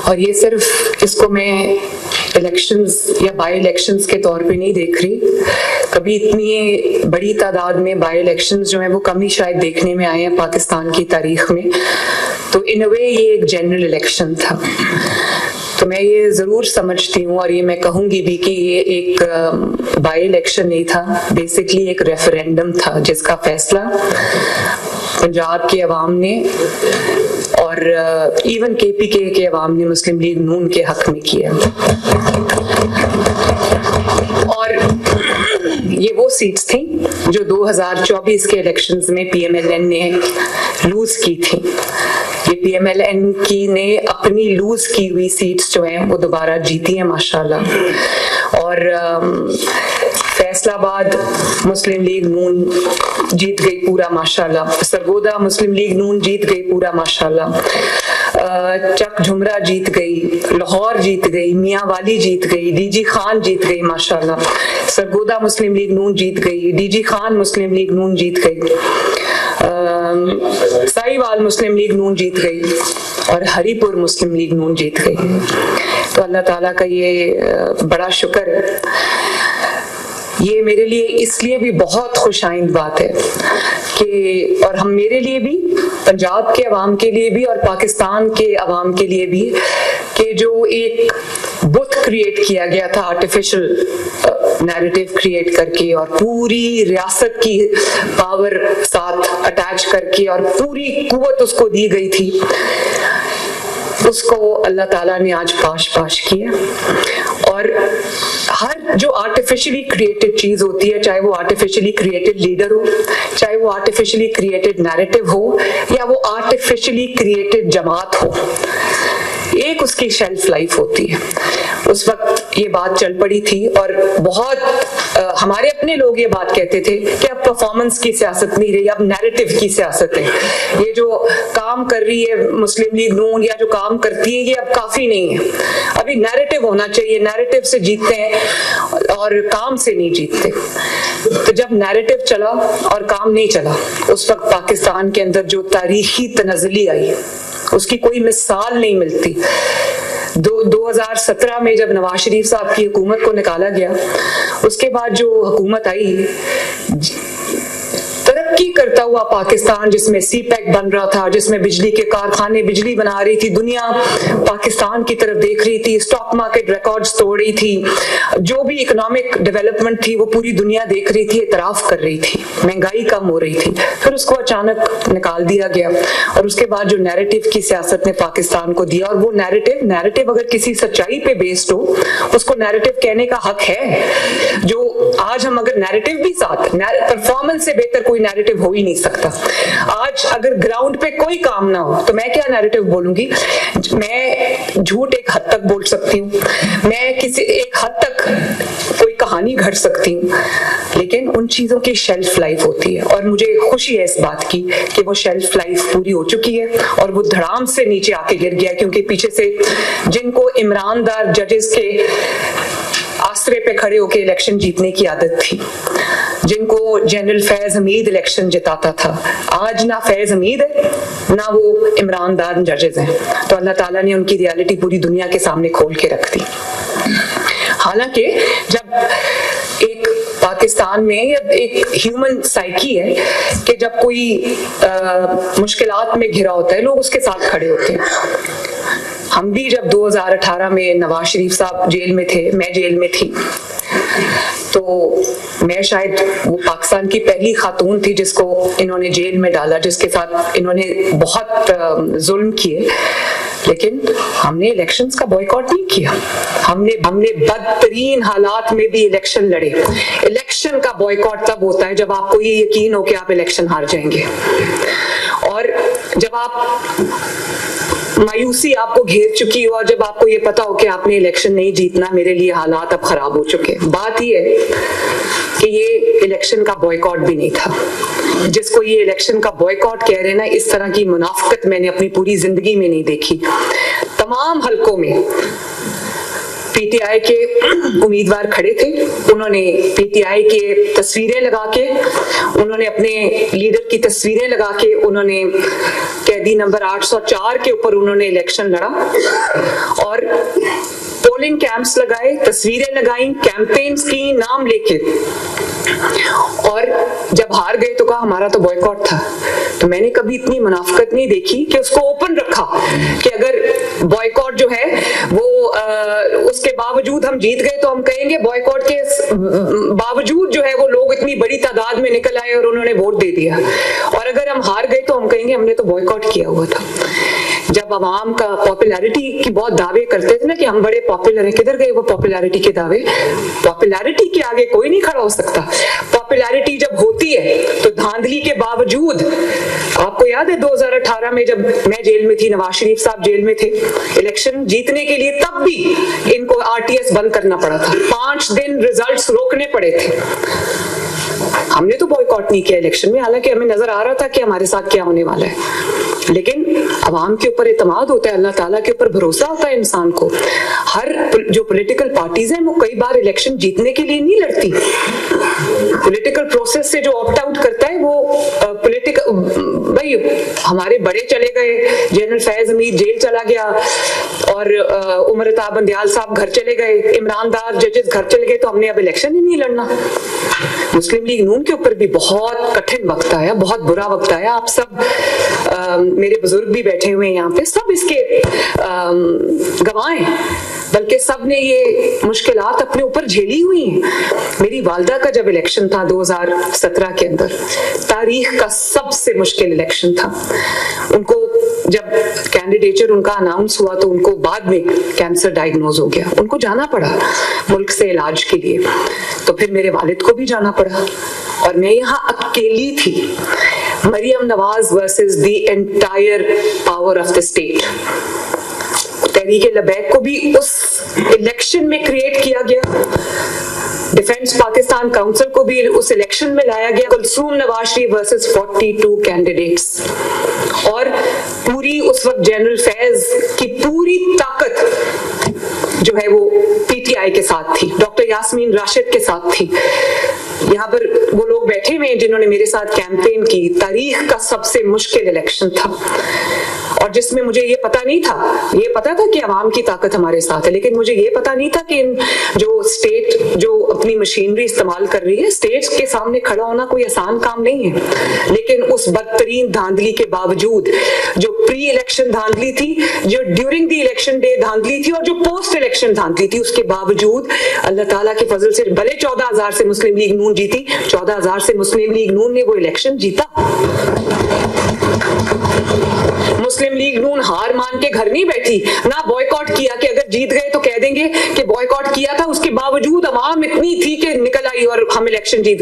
और ये सिर्फ इसको मैं इलेक्शंस या बाई इलेक्शंस के तौर पे नहीं देख रही, कभी इतनी बड़ी तादाद में बाई इलेक्शंस जो है वो कम ही शायद देखने में आए हैं पाकिस्तान की तारीख में। तो इन अ वे ये एक जनरल इलेक्शन था। तो मैं ये जरूर समझती हूँ और ये मैं कहूंगी भी कि ये एक बाई इलेक्शन नहीं था, बेसिकली एक रेफरेंडम था जिसका फैसला पंजाब के अवाम ने और इवन केपीके के अवाम ने मुस्लिम लीग नून के हक में किया। और ये वो सीट्स थी जो 2024 के इलेक्शंस में पीएमएलएन ने लूज की थी। ये पीएमएलएन की ने अपनी लूज की हुई सीट्स जो हैं वो दोबारा जीती हैं माशाल्लाह। और फैसलाबाद मुस्लिम लीग नून जीत गई पूरा माशाल्लाह, सरगोदा मुस्लिम लीग नून जीत गई पूरा माशाल्लाह, चक झुमरा जीत गई, लाहौर जीत गई, मियांवाली जीत गई, डीजी खान जीत गई माशाल्लाह, सरगोदा मुस्लिम लीग नून जीत गई, डीजी खान मुस्लिम लीग नून जीत गई, साहिवाल मुस्लिम लीग नून जीत गई और हरीपुर मुस्लिम लीग नून जीत गई। तो अल्लाह ताला का ये बड़ा शुक्र है। ये मेरे लिए इसलिए भी बहुत खुशाइंद बात है कि और हम मेरे लिए भी, पंजाब के अवाम के लिए भी और पाकिस्तान के अवाम के लिए भी, कि जो एक बुत क्रिएट किया गया था आर्टिफिशियल नैरेटिव क्रिएट करके और पूरी रियासत की पावर साथ अटैच करके और पूरी कुव्वत उसको दी गई थी, उसको अल्लाह ताला ने आज पाश किया। और हर जो आर्टिफिशियली क्रिएटेड चीज होती है, चाहे वो आर्टिफिशियली क्रिएटेड लीडर हो, चाहे वो आर्टिफिशियली क्रिएटेड नैरेटिव हो या वो आर्टिफिशियली क्रिएटेड जमात हो, एक उसकी शेल्फ लाइफ होती है। उस वक्त ये बात चल पड़ी थी और बहुत हमारे अपने लोग ये बात कहते थे कि अब परफॉर्मेंस की सियासत नहीं रही, अब नैरेटिव की सियासत है। ये जो काम कर रही है मुस्लिम लीग नून या जो काम करती है ये अब काफी नहीं है, अभी नैरेटिव होना चाहिए, नैरेटिव से जीतते हैं और काम से नहीं जीतते। तो जब नैरेटिव चला और काम नहीं चला, उस वक्त पाकिस्तान के अंदर जो तारीखी तनज़्ज़ुली आई उसकी कोई मिसाल नहीं मिलती। 2017 में जब नवाज शरीफ साहब की हुकूमत को निकाला गया, उसके बाद जो हुकूमत आई, तरक्की करता हुआ पाकिस्तान जिसमें सीपैक बन रहा था, जिसमें बिजली के कारखाने बिजली बना रही थी, दुनिया पाकिस्तान की तरफ देख रही थी, स्टॉक मार्केट रिकॉर्ड्स तोड़ रही थी, जो भी इकोनॉमिक डेवलपमेंट थी वो पूरी दुनिया देख रही थी, इतराफ कर रही थी, महंगाई कम हो रही थी। फिर उसको अचानक निकाल दिया गया और उसके बाद जो नैरेटिव की सियासत ने पाकिस्तान को दिया, और वो नैरेटिव अगर किसी सच्चाई पे बेस्ड हो उसको नैरेटिव कहने का हक है। जो आज हम अगर नैरेटिव भी साथ, परफॉर्मेंस से बेहतर कोई नैरेटिव हो ही नहीं सकता। आज अगर ग्राउंड पे कोई काम ना हो तो मैं क्या नैरेटिव बोलूंगी? मैं झूठ एक हद तक बोल सकती हूँ, मैं किसी एक हद तक कोई कहानी घड़ सकती हूँ, लेकिन उन चीजों की शेल्फ लाइफ होती है। और मुझे खुशी है इस बात की कि वो शेल्फ लाइफ पूरी हो चुकी है और वो धड़ाम से नीचे आके गिर गया, क्योंकि पीछे से जिनको इमरानदार जजेस के आसरे पे खड़े होके इलेक्शन जीतने की आदत थी, जिनको जनरल फैज हमीद इलेक्शन जिताता था, आज ना फैज हमीद है ना वो इमरानदार जजेस हैं। तो अल्लाह ताला ने उनकी रियलिटी पूरी दुनिया के सामने खोल के रख दी। हालांकि जब एक पाकिस्तान में एक ह्यूमन साइकी है कि जब कोई मुश्किलात में घिरा होता है लोग उसके साथ खड़े होते हैं। हम भी जब 2018 में नवाज शरीफ साहब जेल में थे, मैं जेल में थी, तो मैं शायद वो पाकिस्तान की पहली खातून थी जिसको इन्होंने जेल में डाला, जिसके साथ इन्होंने बहुत जुल्म किए, लेकिन हमने इलेक्शंस का बॉयकॉट नहीं किया। हमने बदतरीन हालात में भी इलेक्शन लड़े। इलेक्शन का बॉयकॉट तब होता है जब आपको ये यकीन हो कि आप इलेक्शन हार जाएंगे, और जब आप मायूसी आपको घेर चुकी हो और जब आपको ये पता हो कि आपने इलेक्शन नहीं जीतना, मेरे लिए हालात अब खराब हो चुके। बात ये है कि ये इलेक्शन का बॉयकॉट भी नहीं था। जिसको ये इलेक्शन का बॉयकॉट कह रहे हैं ना, इस तरह की मुनाफिकत मैंने अपनी पूरी जिंदगी में नहीं देखी। तमाम हलकों में पीटीआई के उम्मीदवार खड़े थे, उन्होंने पीटीआई के तस्वीरें लगा के, उन्होंने अपने लीडर की तस्वीरें लगा के, उन्होंने कैदी नंबर 804 के ऊपर उन्होंने इलेक्शन लड़ा और पोलिंग कैंप्स लगाए, तस्वीरें लगाई, कैंपेन्स की, नाम लेके, और जब हार गए तो कहा हमारा तो बॉयकॉट था। तो मैंने कभी इतनी मुनाफिकत नहीं देखी कि उसको ओपन रखा कि अगर बॉयकॉट जो है वो उसके बावजूद हम जीत गए तो हम कहेंगे बॉयकॉट के बावजूद जो है वो लोग इतनी बड़ी तादाद में निकल आए और उन्होंने वोट दे दिया, और अगर हम हार गए तो हम कहेंगे हमने तो बॉयकॉट किया हुआ था। जब अवाम का पॉपुलैरिटी की बहुत दावे करते थे ना कि हम बड़े पॉपुलर हैं, किधर गए वो पॉपुलैरिटी के दावे? पॉपुलैरिटी के आगे कोई नहीं खड़ा हो सकता। पॉपुलैरिटी जब होती है तो धांधली के बावजूद, आपको याद है 2018 में जब मैं जेल में थी, नवाज शरीफ साहब जेल में थे, इलेक्शन जीतने के लिए तब भी इनको आरटीएस बंद करना पड़ा था, 5 दिन रिजल्ट्स रोकने पड़े थे। हमने तो बॉयकॉट नहीं किया इलेक्शन में, हालांकि हमें नजर आ रहा था कि हमारे साथ क्या होने वाला है, लेकिन अवाम के ऊपर इत्मीनान होता है, अल्लाह ताला के ऊपर भरोसा होता है इंसान को। हर जो पॉलिटिकल पार्टीज हैं वो कई बार इलेक्शन जीतने के लिए नहीं लड़ती, पॉलिटिकल प्रोसेस से जो ऑप्ट आउट करता है वो पॉलिटिकल, भाई हमारे बड़े चले गए, जनरल फैज हमीद जेल चला गया और उमर अता बंदयाल साहब घर चले गए, इमरान दार जजेस घर चले गए, तो हमने अब इलेक्शन ही नहीं लड़ना। मुस्लिम लीग नून के ऊपर भी बहुत कठिन वक्त आया, बहुत बुरा वक्त आया। आप सब मेरे बुजुर्ग भी बैठे हुए हैं यहाँ पे, सब इसके गवाह हैं, बल्कि सब ने ये मुश्किलात अपने ऊपर झेली हुई हैं। मेरी वालदा का जब इलेक्शन था 2017 के अंदर, तारीख का सबसे मुश्किल इलेक्शन था। उनको जब कैंडिडेचर उनका अनाउंस हुआ तो उनको बाद में कैंसर डायग्नोज हो गया, उनको जाना पड़ा मुल्क से इलाज के लिए, तो फिर मेरे वालिद को भी जाना पड़ा और मैं यहाँ अकेली थी। Maryam Nawaz versus the entire power of the state. Tehreek Labbaik को भी उस इलेक्शन में क्रिएट किया गया, डिफेंस पाकिस्तान काउंसिल को भी उस इलेक्शन में लाया गया। कुलसूम नवाज शरीफ वर्सेस 42 कैंडिडेट्स, और पूरी उस वक्त जनरल फैज की पूरी ताकत जो है वो पीटीआई के साथ थी, डॉक्टर यास्मीन राशिद के साथ थी। यहाँ पर वो लोग बैठे हुए हैं जिन्होंने मेरे साथ कैंपेन की। तारीख का सबसे मुश्किल इलेक्शन था और जिसमें मुझे ये पता नहीं था, ये पता था कि अवाम की ताकत हमारे साथ है, लेकिन मुझे ये पता नहीं था कि जो स्टेट जो अपनी मशीनरी इस्तेमाल कर रही है, स्टेट्स के सामने खड़ा होना कोई आसान काम नहीं है। लेकिन उस बदतरीन धांधली के बावजूद, जो प्री इलेक्शन धांधली थी, जो ड्यूरिंग द इलेक्शन डे धांधली थी और जो पोस्ट इलेक्शन धांधली थी, उसके बावजूद अल्लाह ताला के फजल से भले 14,000 से मुस्लिम लीग नून जीती, 14,000 से मुस्लिम लीग नून ने वो इलेक्शन जीता। मुस्लिम लीग नून हार मान के घर नहीं बैठी, ना बॉयकॉट किया कि अगर जीत गए तो कह देंगे कि बॉयकॉट किया था, उसके बावजूद अवाम इतनी थी कि निकल आई और हम इलेक्शन जीत